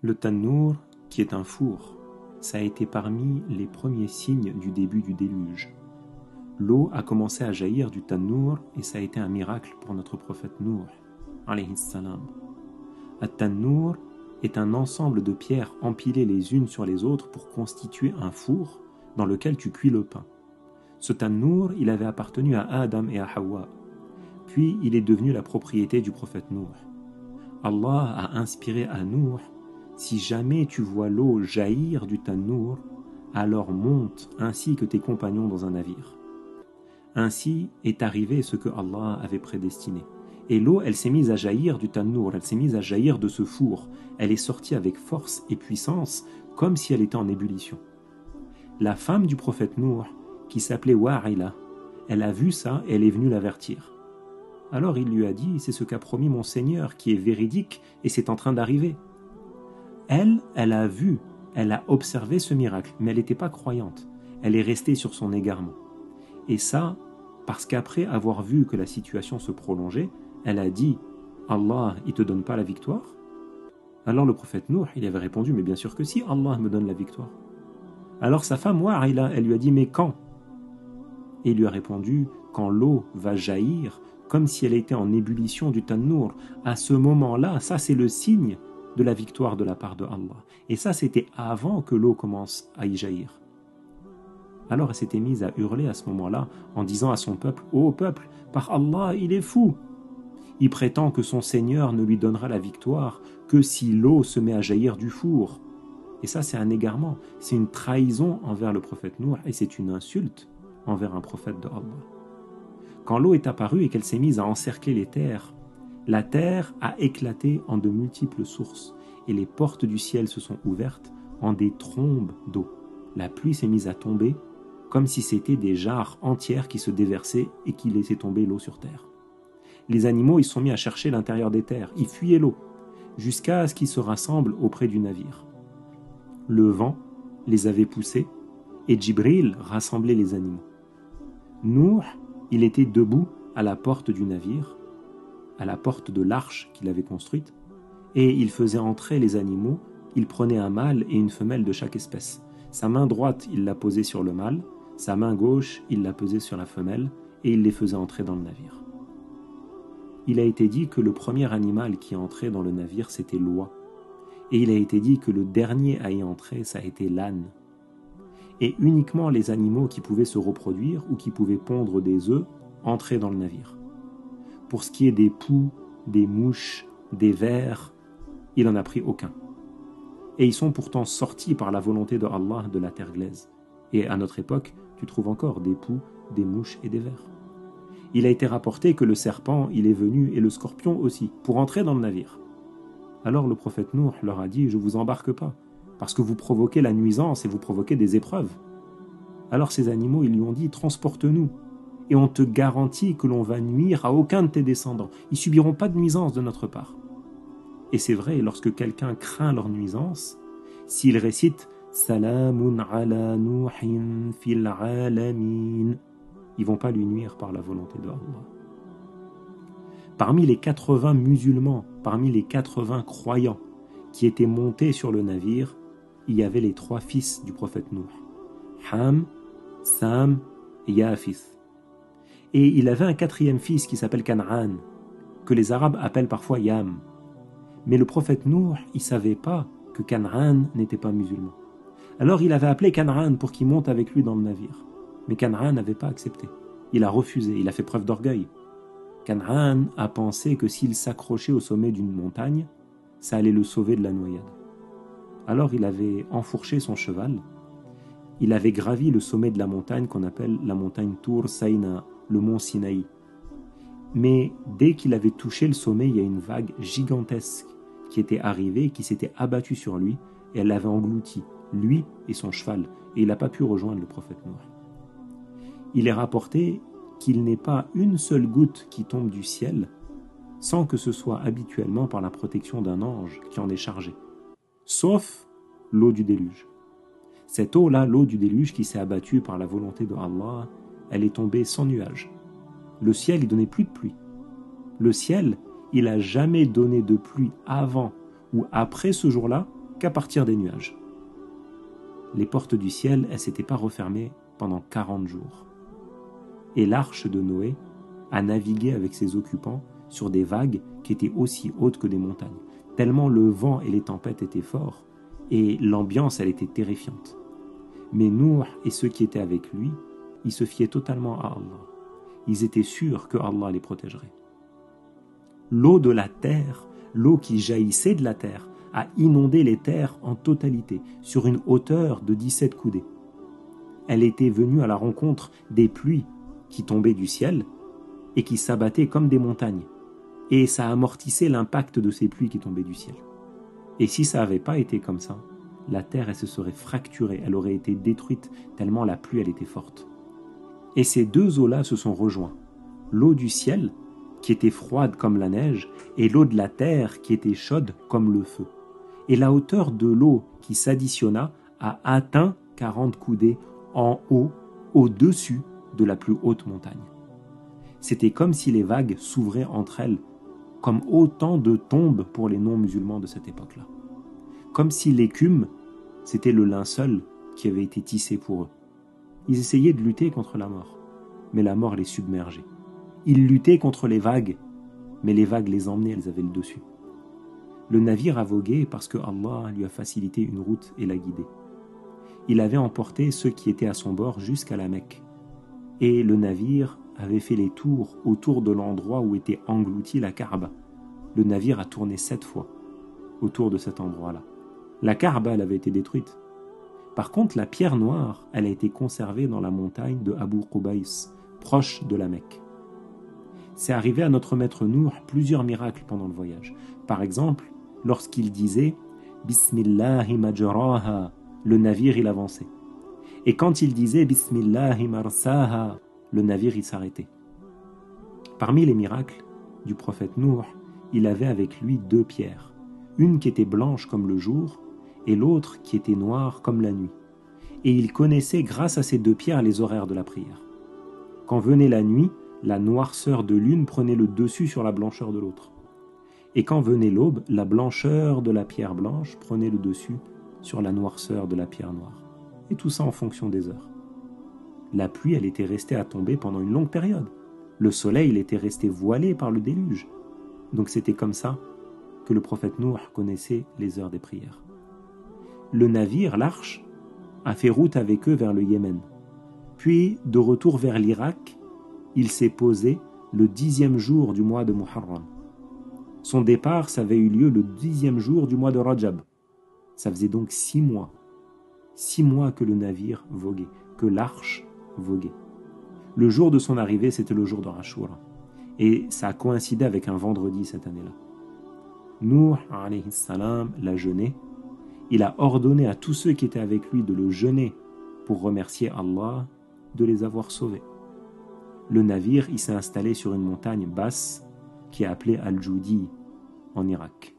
Le tannour, qui est un four, ça a été parmi les premiers signes du début du déluge. L'eau a commencé à jaillir du tannour et ça a été un miracle pour notre prophète Nuh, alayhi salam. At-tannour est un ensemble de pierres empilées les unes sur les autres pour constituer un four dans lequel tu cuis le pain. Ce tannour, il avait appartenu à Adam et à Hawa, puis il est devenu la propriété du prophète Nuh. Allah a inspiré à Nuh: si jamais tu vois l'eau jaillir du tannour, alors monte ainsi que tes compagnons dans un navire. Ainsi est arrivé ce que Allah avait prédestiné. Et l'eau, elle s'est mise à jaillir du tannour, elle s'est mise à jaillir de ce four. Elle est sortie avec force et puissance, comme si elle était en ébullition. La femme du prophète Nuh, qui s'appelait Wa'ila, elle a vu ça et elle est venue l'avertir. Alors il lui a dit: c'est ce qu'a promis mon Seigneur, qui est véridique et c'est en train d'arriver. Elle a vu, elle a observé ce miracle, mais elle n'était pas croyante. Elle est restée sur son égarement. Et ça, parce qu'après avoir vu que la situation se prolongeait, elle a dit: Allah, il te donne pas la victoire? Alors le prophète Nuh, il avait répondu: mais bien sûr que si, Allah me donne la victoire. Alors sa femme Wa'ila, elle lui a dit: mais quand? Et il lui a répondu: quand l'eau va jaillir, comme si elle était en ébullition du tannour, à ce moment-là, ça c'est le signe de la victoire de la part de Allah. Et ça, c'était avant que l'eau commence à y jaillir. Alors elle s'était mise à hurler à ce moment-là, en disant à son peuple: ô peuple, par Allah, il est fou! Il prétend que son Seigneur ne lui donnera la victoire que si l'eau se met à jaillir du four. Et ça, c'est un égarement, c'est une trahison envers le prophète Nuh, et c'est une insulte envers un prophète de Allah. Quand l'eau est apparue et qu'elle s'est mise à encercler les terres, la terre a éclaté en de multiples sources, et les portes du ciel se sont ouvertes en des trombes d'eau. La pluie s'est mise à tomber, comme si c'était des jarres entières qui se déversaient et qui laissaient tomber l'eau sur terre. Les animaux, ils se sont mis à chercher l'intérieur des terres, ils fuyaient l'eau, jusqu'à ce qu'ils se rassemblent auprès du navire. Le vent les avait poussés, et Djibril rassemblait les animaux. Nuh, il était debout à la porte du navire, à la porte de l'arche qu'il avait construite, et il faisait entrer les animaux. Il prenait un mâle et une femelle de chaque espèce. Sa main droite, il la posait sur le mâle, sa main gauche, il la posait sur la femelle, et il les faisait entrer dans le navire. Il a été dit que le premier animal qui entrait dans le navire, c'était l'oie. Et il a été dit que le dernier à y entrer, ça a été l'âne. Et uniquement les animaux qui pouvaient se reproduire ou qui pouvaient pondre des œufs entraient dans le navire. Pour ce qui est des poux, des mouches, des vers, il n'en a pris aucun. Et ils sont pourtant sortis par la volonté de Allah de la terre glaise. Et à notre époque, tu trouves encore des poux, des mouches et des vers. Il a été rapporté que le serpent, il est venu, et le scorpion aussi, pour entrer dans le navire. Alors le prophète Nuh leur a dit: je ne vous embarque pas, parce que vous provoquez la nuisance et vous provoquez des épreuves. Alors ces animaux, ils lui ont dit: transporte-nous, et on te garantit que l'on va nuire à aucun de tes descendants. Ils subiront pas de nuisance de notre part. Et c'est vrai, lorsque quelqu'un craint leur nuisance, s'il récite Salamun ala Nuhin fil alamin, ils vont pas lui nuire par la volonté de Allah. Parmi les 80 musulmans, parmi les 80 croyants qui étaient montés sur le navire, il y avait les 3 fils du prophète Nuh, Ham, Sam et Yafith. Et il avait un 4e fils qui s'appelle Kan'an, que les Arabes appellent parfois Yam. Mais le prophète Nuh, il ne savait pas que Kan'an n'était pas musulman. Alors il avait appelé Kan'an pour qu'il monte avec lui dans le navire. Mais Kan'an n'avait pas accepté. Il a refusé, il a fait preuve d'orgueil. Kan'an a pensé que s'il s'accrochait au sommet d'une montagne, ça allait le sauver de la noyade. Alors il avait enfourché son cheval, il avait gravi le sommet de la montagne qu'on appelle la montagne Tour Saïna, le mont Sinaï. Mais dès qu'il avait touché le sommet, il y a une vague gigantesque qui était arrivée, qui s'était abattue sur lui, et elle l'avait englouti, lui et son cheval, et il n'a pas pu rejoindre le prophète Nuh. Il est rapporté qu'il n'est pas une seule goutte qui tombe du ciel sans que ce soit habituellement par la protection d'un ange qui en est chargé, sauf l'eau du déluge. Cette eau-là, l'eau du déluge qui s'est abattue par la volonté de Allah, elle est tombée sans nuage. Le ciel, il donnait plus de pluie. Le ciel, il n'a jamais donné de pluie avant ou après ce jour-là qu'à partir des nuages. Les portes du ciel, elles ne s'étaient pas refermées pendant 40 jours. Et l'arche de Noé a navigué avec ses occupants sur des vagues qui étaient aussi hautes que des montagnes, tellement le vent et les tempêtes étaient forts, et l'ambiance, elle était terrifiante. Mais Nuh et ceux qui étaient avec lui, ils se fiaient totalement à Allah. Ils étaient sûrs que Allah les protégerait. L'eau de la terre, l'eau qui jaillissait de la terre, a inondé les terres en totalité, sur une hauteur de 17 coudées. Elle était venue à la rencontre des pluies qui tombaient du ciel et qui s'abattaient comme des montagnes, et ça amortissait l'impact de ces pluies qui tombaient du ciel. Et si ça n'avait pas été comme ça, la terre elle se serait fracturée, elle aurait été détruite tellement la pluie elle était forte. Et ces deux eaux-là se sont rejoints. L'eau du ciel, qui était froide comme la neige, et l'eau de la terre, qui était chaude comme le feu. Et la hauteur de l'eau qui s'additionna a atteint 40 coudées en haut, au-dessus de la plus haute montagne. C'était comme si les vagues s'ouvraient entre elles, comme autant de tombes pour les non-musulmans de cette époque-là. Comme si l'écume, c'était le linceul qui avait été tissé pour eux. Ils essayaient de lutter contre la mort, mais la mort les submergeait. Ils luttaient contre les vagues, mais les vagues les emmenaient, elles avaient le dessus. Le navire a vogué parce que Allah lui a facilité une route et l'a guidé. Il avait emporté ceux qui étaient à son bord jusqu'à la Mecque. Et le navire avait fait les tours autour de l'endroit où était engloutie la Kaaba. Le navire a tourné 7 fois autour de cet endroit-là. La Kaaba, elle avait été détruite. Par contre, la pierre noire, elle a été conservée dans la montagne de Abu Qubays, proche de la Mecque. C'est arrivé à notre maître Nuh plusieurs miracles pendant le voyage. Par exemple, lorsqu'il disait « Bismillahi majraha », le navire il avançait. Et quand il disait « Bismillahi marsaha », le navire il s'arrêtait. Parmi les miracles du prophète Nuh, il avait avec lui 2 pierres, une qui était blanche comme le jour et l'autre qui était noire comme la nuit. Et il connaissait grâce à ces 2 pierres les horaires de la prière. Quand venait la nuit, la noirceur de l'une prenait le dessus sur la blancheur de l'autre. Et quand venait l'aube, la blancheur de la pierre blanche prenait le dessus sur la noirceur de la pierre noire. Et tout ça en fonction des heures. La pluie, elle était restée à tomber pendant une longue période. Le soleil, il était resté voilé par le déluge. Donc c'était comme ça que le prophète Nuh connaissait les heures des prières. Le navire, l'arche, a fait route avec eux vers le Yémen. Puis, de retour vers l'Irak, il s'est posé le 10e jour du mois de Muharram. Son départ, ça avait eu lieu le 10e jour du mois de Rajab. Ça faisait donc 6 mois. 6 mois que le navire voguait, que l'arche voguait. Le jour de son arrivée, c'était le jour de Ashura. Et ça a coïncidé avec un vendredi cette année-là. Nuh, alayhi salam, l'a jeûné. Il a ordonné à tous ceux qui étaient avec lui de le jeûner pour remercier Allah de les avoir sauvés. Le navire, il s'est installé sur une montagne basse qui est appelée Al-Joudi en Irak.